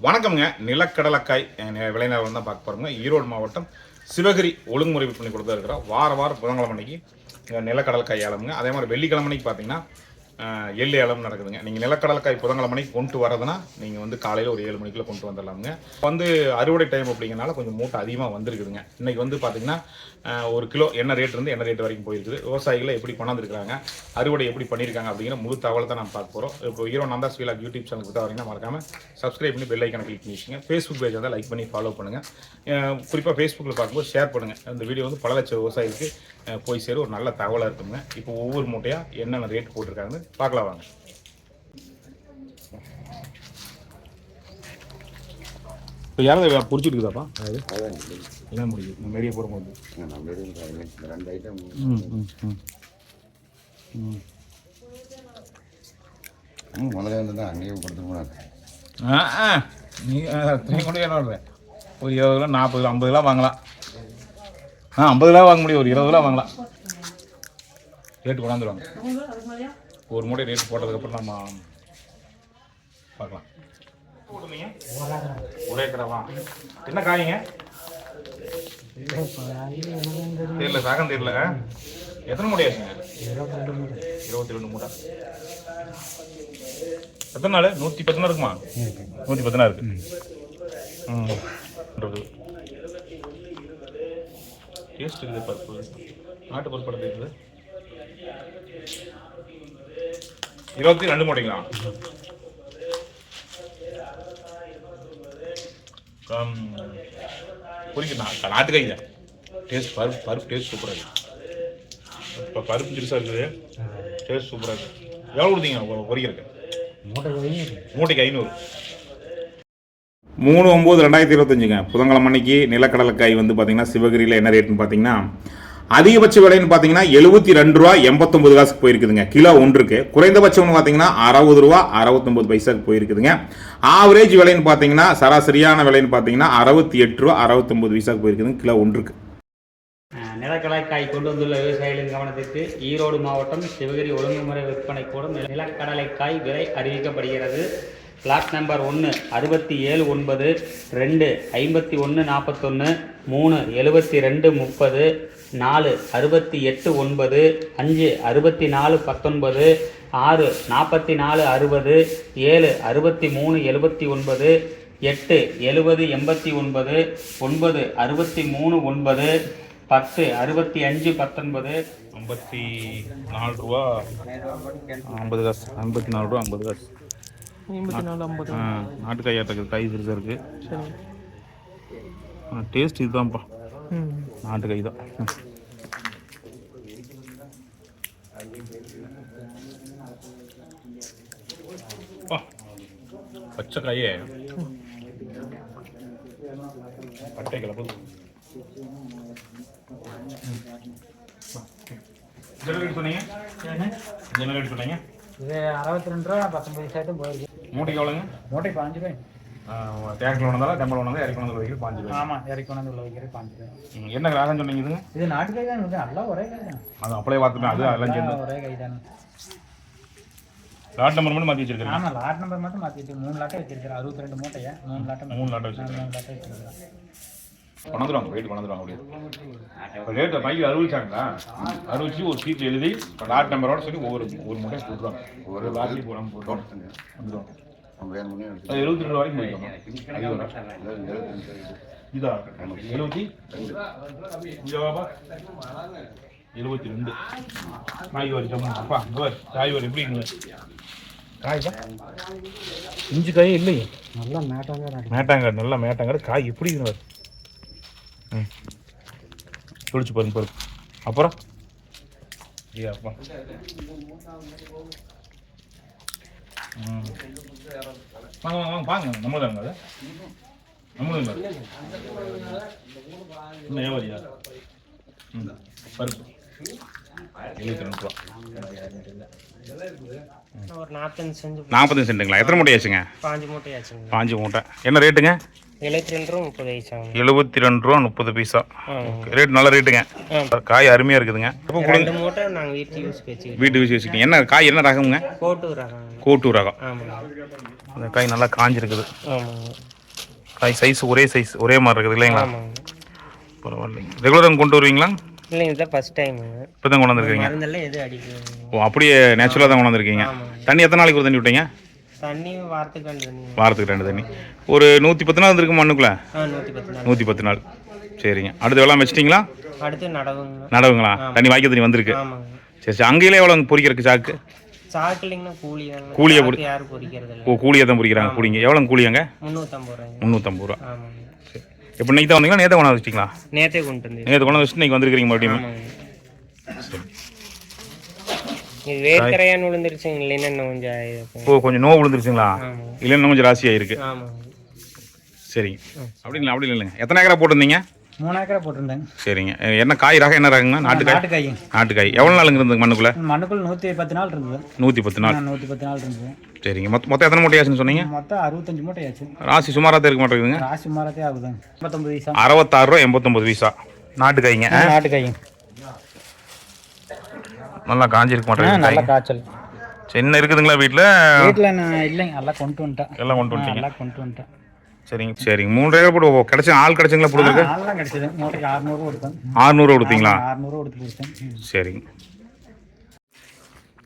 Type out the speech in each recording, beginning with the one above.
வணக்கம்ங்க. நிலக்கடலைக்காய் விளைநிலம் தான் பார்க்க போகிறோங்க. ஈரோடு மாவட்டம் சிவகிரி ஒழுங்குமுறை விற்பனை கொடுத்தா இருக்கிறோம். வாரம் புதன்கிழமை அன்னைக்கு நிலக்கடலைக்காய் ஏலமுங்க. அதே மாதிரி வெள்ளிக்கிழமை அன்னைக்கு பார்த்தீங்கன்னா எள்ளு ஏலம் நடக்குதுங்க. நீங்கள் நிலக்கடலைக்காய் புதன்கிழமை மணிக்கு கொண்டு வரதுன்னா நீங்கள் வந்து காலையில் ஒரு 7 மணிக்குள்ளே கொண்டு வந்துடலாமுங்க. வந்து அறுவடை டைம் அப்படிங்கிறனால கொஞ்சம் மூட்டை அதிகமாக வந்திருக்குதுங்க. இன்றைக்கி வந்து பார்த்தீங்கன்னா 1 கிலோ என்ன ரேட் இருந்து என்ன ரேட் வரைக்கும் போயிருக்குது, விவசாயிகளை எப்படி கொண்டாந்துருக்காங்க, அறுவடை எப்படி பண்ணியிருக்காங்க அப்படிங்கிற முழு தகவலை தான் நம்ம பார்க்க போகிறோம். இப்போ ஈரோடு நந்தாஸ் வீலாக் யூடியூப் சேனலுக்கு தான் வரீங்கன்னா மறக்காமல் சப்ஸ்கிரைப் பண்ணி பெல் ஐக்கானை கிளிக் பண்ணி வச்சுங்க. ஃபேஸ்புக் பேஜ் வந்து லைக் பண்ணி ஃபாலோ பண்ணுங்கள். குறிப்பாக ஃபேஸ்புக்கில் பார்க்கும்போது ஷேர் பண்ணுங்கள். இந்த வீடியோ வந்து பல லட்சம் விவசாயிகளுக்கு போய் சேர ஒரு நல்ல தகவலாக இருக்குங்க. இப்போ ஒவ்வொரு மூட்டையாக என்னென்ன ரேட் போட்டிருக்காங்கன்னு பார்க்கலாம் வாங்க. இப்போ யாரும் பிடிச்சிட்டு இருக்குதாப்பா? என்ன முடியுது நம்ம வெளியே போகும்போது ரெண்டு ஐட்டம் முதல்ல வந்து தான் அங்கேயும் கொடுத்து போனாங்க. நீங்கள் கொண்டு என்ன ஒரு 20 கிலோ 40 கிலோ 50 கிலோ வாங்கலாம். 50 கிலோ வாங்க முடியும், ஒரு 20 கிலோ வாங்கலாம். ரேட்டு கொண்டாந்துருவாங்க. ஒரு மூட்டை ரேட்டு போட்டதுக்கப்புறம் நம்ம பார்க்கலாம். ஒரே கடவா என்ன காய்ங்க தெரியல, சாகம் தெரியல. எத்தனை மூட்டையாச்சுங்க? 22 மூட்டை. எத்தனை நாள்? 110 நாள் இருக்குமா? 110 நாள் இருக்கு. டேஸ்ட் இருக்குது. பருப்பு நாட்டு பருப்பு இருக்குது. 22 மூட்டைங்களா? புரியுது. நாட்டுக்காய் தான் டேஸ்ட். பருப்பு டேஸ்ட் சூப்பராக இருக்குது. இப்போ பருப்பு சிறுசாக இருக்குது, டேஸ்ட் சூப்பராக இருக்குது. எவ்வளோ கொடுத்தீங்க பொரிக்கிறதுக்கு? மூட்டைக்கு 500. 3/9/2025ங்க புதன்கிழமை அன்னைக்கு நிலக்கடலைக்காய் வந்து பார்த்தீங்கன்னா சிவகிரியில் என்ன ரேட்டுன்னு பார்த்தீங்கன்னா அதிகபட்ச விலைன்னு பார்த்தீங்கன்னா ரூ. 72.89 போயிருக்குதுங்க கிலோ ஒன்றுக்கு. குறைந்தபட்சம்னு பார்த்தீங்கன்னா ரூ. 60.69 போயிருக்குதுங்க. ஆவரேஜ் விலைன்னு பார்த்தீங்கன்னா சராசரியான விலைன்னு பார்த்தீங்கன்னா ரூ. 68.69 போயிருக்குதுங்க கிலோ ஒன்றுக்கு. நிலக்கடலைக்காய் கொண்டு வந்துள்ள விவசாயிகளின் கவனத்திற்கு ஈரோடு மாவட்டம் சிவகிரி ஒழுங்குமுறை விற்பனை கூடம் நிலக்கடலைக்காய் விலை அறிவிக்கப்படுகிறது. பிளாட் நம்பர் 1 67/9, 2 51/41, 3 72/30, 4 68/9, 5 64/19, 6 44/60, 7 63/79, 8 70/89, 9 63/9, 10 65/19, 54 ரூபா 50 காசு. 54 ரூபா 50 காசு. 54 நாட்டுக்காய் இருக்குது. காய் சிறுசாக இருக்குது. டேஸ்ட் இதுதான்ப்பா, நாட்டுக்காய் தான். பச்சை காயே பட்டை கிளப்பு. சொன்னீங்க சொன்னீங்க இது 62 ரூபா 19 போயிருக்கு. மூட்டைக்கு எவ்வளோங்க? மூட்டை 5 ரூபாய். தேக்கில் ஒன்றா டெம்பல் ஒன்றா இறக்கி கொண்டு வைக்கிறது 5 ரூபாய். ஆமாம், இறக்கி கொண்டு உள்ள வைக்கிறது 5 ரூபாய். என்ன கிராகம் சொன்னீங்க? இதுங்க இது நாட்டுக்காய் தான். நல்லா ஒரே காய் தான். அது அப்படியே பார்த்துட்டேன். அது அதெல்லாம் சேர்ந்து ஒரே காய் தானே. லாட் நம்பர் மட்டும் மாற்றி வச்சிருக்கேன். ஆமாம், லாட் நம்பர் மட்டும் மாற்றிட்டு 3 லாட்டை வச்சிருக்கிறேன். 62 மூட்டையா 3 லாட்டை வச்சிருக்கிறேன். கொண்டாந்துருவாங்க. வெயிட் கொண்டாந்துருவாங்க. அப்படியே ரேட்டு பைக்கு அறிவிச்சாங்களா? அறிவிச்சு ஒரு சீட்டில் எழுதி லாட் நம்பரோட சொல்லி ஒவ்வொரு மூட்டையும் போட்டுருவாங்க. ஒரு லாட்லி போடாமல் போட்டோம் வந்துடுவாங்க. 72 வரைக்கும் போயிடுவாங்க. இதா 72 காய் வரி அப்பா. காய் வரி எப்படி காய் இஞ்சி காய் இல்லையே. நல்லா மேட்டாங்காடு. நல்லா மேட்டாங்காடு. காய் எப்படி இருக்கு? தொளிச்சு பாருங்க பாருங்க. அப்புறம் அப்பா வாங்க வாங்க வாங்க பாங்க. நம்மளுதாங்க அது நம்மளுங்க இன்னும் ஏவரியா பருப்பு 72 ரூபா. ஒரு 45 சென்ட்டுங்களா? எத்தனை மூட்டை ஆச்சுங்க? 5 மூட்டை ஆச்சுங்க. 5 மூட்டை. என்ன ரேட்டுங்க? 72 ரூபா 30 பைசாங்க. 72 ரூபா 30 பைசா. ரேட் நல்ல ரேட்டுங்க. காய் அருமையாக இருக்குதுங்க. அப்போ 2 மூட்டை நாங்கள் வீட்டு யூஸ்க்கு வச்சுக்கிட்டோம். வீட்டு யூஸ் வச்சுக்கிட்டீங்க. என்ன காய் என்ன ரகமுங்க? கோட்டூர் ரகம். கோட்டூர் ரகம். ஆமாங்க. அந்த காய் நல்லா காஞ்சிருக்குது. ஆமாங்க. காய் சைஸ் ஒரே மாதிரி இருக்குது இல்லைங்களா? ஆமாங்க. பரவாயில்லைங்க. ரெகுலராக கொண்டு வருவீங்களா? இல்லைங்க, இதுதான் ஃபஸ்ட் டைமுங்க. இப்போ தான் கொண்டு வந்திருக்கீங்க. மருந்தெல்லாம் எதுவும் அடிக்குது. ஓ, அப்படியே நேச்சுரலாக தான் கொண்டு வந்திருக்கீங்க. தண்ணி எத்தனை நாளைக்கு ஒரு தண்ணி விட்டீங்க? தண்ணி வாரத்துக்கு 2 தண்ணி. வாரத்துக்கு 2 தண்ணி. ஒரு 110 நாள் இருக்கு மண்ணுக்குள்ள? 110 நாள். 110 நாள். சரிங்க. அடுத்து வெள்ளாம் வச்சிட்டிங்களா? அடுத்து நடவுங்களா? தண்ணி வாய்க்க தண்ணி வந்திருக்கு. ஆமாங்க. சரி. அங்கேயே எவ்வளோ பொறிக்கிறதுக்கு சாக்கு? சாக்கு இல்லைங்கன்னா கூலி தான். கூலியை யாரும் பொறிக்கிறது இல்லை. ஓ, கூலியை தான் பொறிக்கிறாங்க. கூலிங்க எவ்வளோ கூலியாங்க? 350 ரூபாங்க. 350 ரூபா. ஆமாங்க. சரி. இப்போ இன்னைக்கு தான் வந்தீங்களா? நேற்று கொண்டாந்து வச்சிட்டிங்களா? நேற்றே கொண்டு வந்து. நேற்று கொண்டாந்து வச்சுட்டு இன்னைக்கு வந்திருக்கிறீங்க மறுபடியும்? சரி. இது வேர்க்கரையான்னு விழுந்துருச்சுங்க. இல்லைன்னா இன்னும் கொஞ்சம் ஆயிருக்கும். ஓ, கொஞ்சம் நோவு விழுந்துருச்சுங்களா? இல்லைன்னா கொஞ்சம் ராசி ஆயிருக்கு. ஆமாங்க. சரிங்க. அப்படி இல்லைங்க. எத்தனை ஏக்கரா போட்டிருந்தீங்க? 3 ஏக்கரா போட்டிருந்தேங்க. சரிங்க. என்ன காய் ரகம்? என்ன ரகங்க? நாட்டுக்காய். எவ்வளோ நாளுங்க இருந்தது மண்ணுக்குள்ள? 110 நாள் இருந்தது. 110 நாள். 110 நாள் இருந்தது. சரிங்க. மொத்தம் எத்தனை மூட்டையாச்சுன்னு சொன்னீங்க? மொத்தம் 65 மூட்டையாச்சு. ராசி சுமாராக இருக்க மாட்டேங்குதுங்க. ராசி சுமாராக ஆகுதுங்க. 89 பைசா. 66 ரூபா 89 பைசா. நாட்டுக்காய்ங்க. நாட்டுக்காய்ங்க. நல்லா காஞ்சிருக்க மாட்டேங்குது. நல்ல காய்ச்சல். சின்ன இருக்குதுங்களா வீட்டில்? வீட்டில் நான் இல்லைங்க, எல்லாம் கொண்டு வந்துட்டேன். எல்லாம் கொண்டு வந்துட்டீங்க. எல்லாம் கொண்டு வந்துட்டேன். சரிங்க. 3 ஏக்கர் போட்டு கிடைச்சா ஆள் கிடைச்சுங்களா? போடுறது ஆள்லாம் கிடைச்சது. மூட்டைக்கு 600 கொடுத்தேன். 600 கொடுத்தீங்களா? 600 கொடுத்தேன். சரிங்க.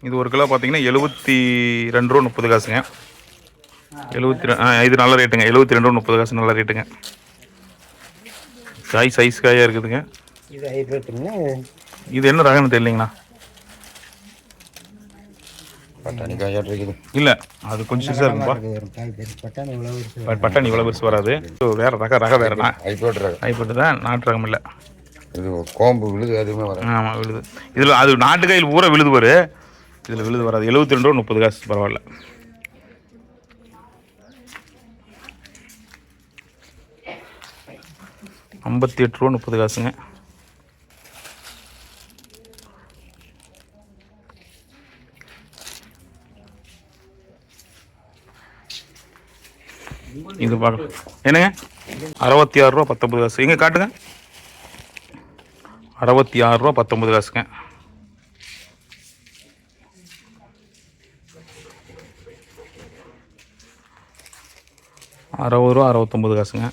இது ஒரு கிலோ பார்த்தீங்கன்னா 72 ரூபா 30 காசுங்க. 72. இது நல்ல ரேட்டுங்க. 72 ரூபா 30 காசு நல்ல ரேட்டுங்க. காய் சைஸ் காயாக இருக்குதுங்க. இது ஹைப்ரிட்டுங்க. இது என்ன ரகம்னு தெரியலங்கண்ணா. பட்டாணி காயாட்டு இருக்குது. இல்லை, அது கொஞ்சம் சிறுசாக இருக்கும்பா. பட்டாணி இவ்வளோ பெருசு வராது. வேறு ரகம் வேறுண்ணா. ஹைப்ரிட் தான், நாட்டு ரகம் இல்லை. இது கோம்பு விழுது அதுவுமே வராது. ஆமாம், விழுது. இதில் அது நாட்டு காயில் பூரா விழுது வரும். இதில் விழுது வராது. 72 ரூபா 30 காசு. பரவாயில்ல. $58 ரூபா 30 காசுங்க. இது பார்க்கலாம். என்னங்க? 66 ரூபா 19 காசு. எங்கே காட்டுங்க? 66 ரூபா 19 காசுங்க. ரூபா 69 காசுங்க.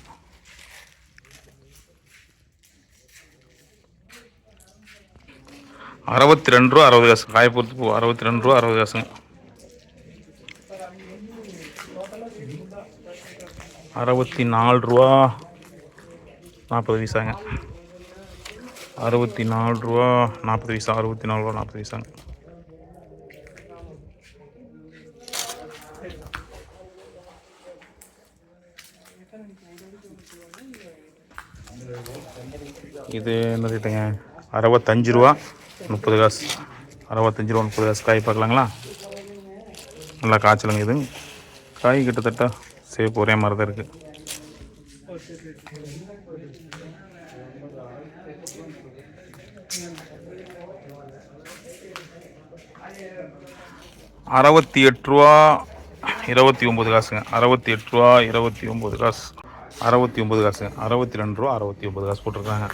$62 ரூபா 60 காசு. காயப்பொறுத்து பூ 62 ரூபா 60 காசுங்க. 64 ரூபா 40 பைசாங்க. 64 ரூபா 40 பைசா. 64 ரூபா 40 பைசாங்க. இது என்ன ரேட்டுங்க? 65 ரூபா 30 காசு. 65 ரூபா 30 காசு. காய் பார்க்கலாங்களா? நல்லா காய்ச்சலுங்க. இது காய் கிட்டத்தட்ட சேப் ஒரே மாதிரி தான் இருக்குது. $68 ரூபா 29 காசுங்க. 68 ரூபா 29 காசு. 69 காசுங்க. 62 ரூபா 69 காசு போட்டிருக்காங்க.